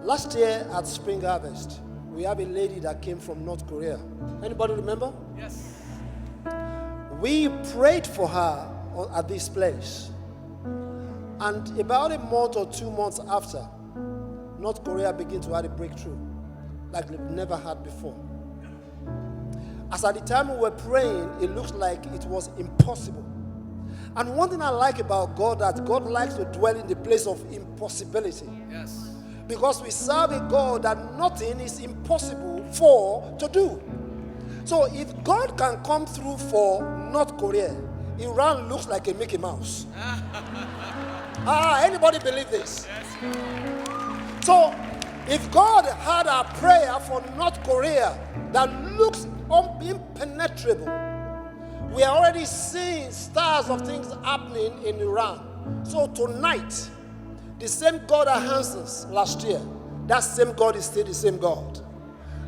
Last year at Spring Harvest, we have a lady that came from North Korea. Anybody remember? Yes. We prayed for her at this place. And about a month or 2 months after, North Korea began to have a breakthrough like they've never had before. As at the time we were praying, it looked like it was impossible. And one thing I like about God, that God likes to dwell in the place of impossibility. Yes. Because we serve a God that nothing is impossible for to do. So if God can come through for North Korea, Iran looks like a Mickey Mouse. Anybody believe this? Yes. So if God had a prayer for North Korea that looks impenetrable, we are already seeing stars of things happening in Iran. So tonight, the same God that answers last year, that same God is still the same God.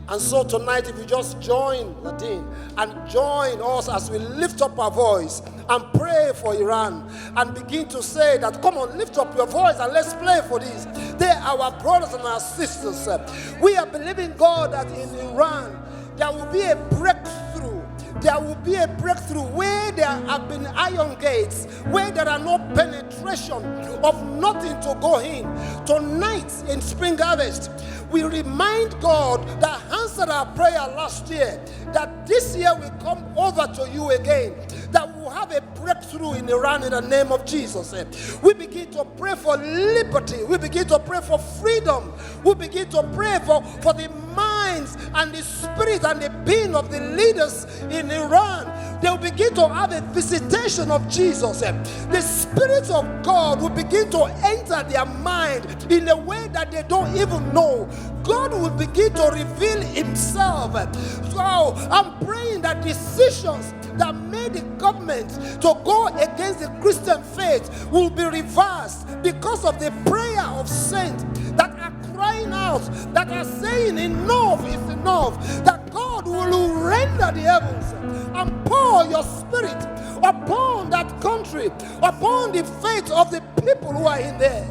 And so tonight, if you just join Nadine and join us as we lift up our voice and pray for Iran and begin to say that, come on, lift up your voice and let's pray for this. They are our brothers and our sisters. We are believing God that in Iran, there will be a breakthrough. There will be a breakthrough where there have been iron gates, where there are no penetration of nothing to go in. Tonight in Spring Harvest, we remind God that answered our prayer last year, that this year we come over to you again, that we will have a breakthrough in Iran in the name of Jesus. We begin to pray for liberty. We begin to pray for freedom. We begin to pray for the minds and the spirit and the being of the leaders in Iran. They will begin to have a visitation of Jesus. The Spirit of God will begin to enter their mind in a way that they don't even know. God will begin to reveal himself. So I'm praying that decisions that made the government to go against the Christian faith will be reversed because of the prayer of saints that are crying out, that are saying enough is enough, that God will render the heavens and pour your spirit upon that country, upon the faith of the people who are in there.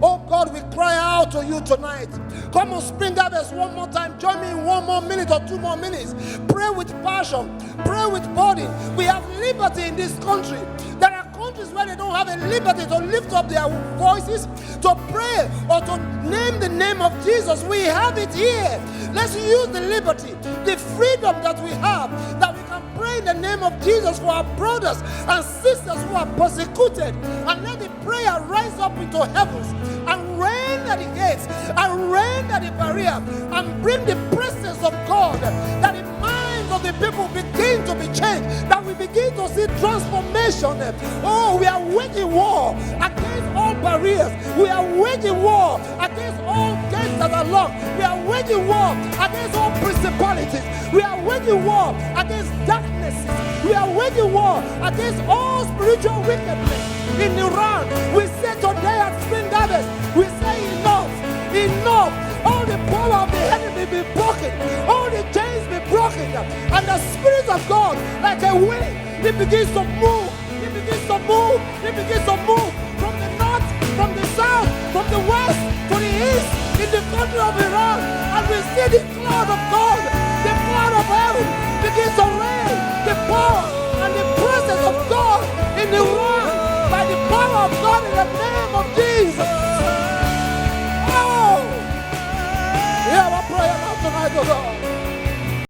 Oh God, we cry out to you tonight. Come on, Spring Harvest one more time. Join me in 1 more minute or 2 more minutes. Pray with passion. Pray with body. We have liberty in this country. There are countries where they don't have a liberty to lift up their voices, to pray or to name the name of Jesus. We have it here. Let's use the liberty, the freedom that we have, that we can pray in the name of Jesus for our brothers and sisters who are persecuted, and let the prayer rise up into heavens and render the gates and render the barrier and bring the presence of God, that the minds of the people begin to be changed, that we begin to see transformation. Oh, we are waging war against all barriers. We are waging war against all gates that are locked. We are waging war against all principalities. We are waging war against darknesses. We are waging war against all spiritual wickedness in Iran. We say today at Spring Harvest, we say enough, enough. All the power of the enemy be broken, all the chains be broken, and the Spirit of God, like a wind, it begins to move. It begins to move. It begins to move from the north, from the south, from the west to the east in the country of Iran, and we see the cloud of God, the cloud of heaven begins to rain, the power and the presence of God in Iran by the power of God in the name of Jesus. Oh, hear our prayer now tonight, oh God.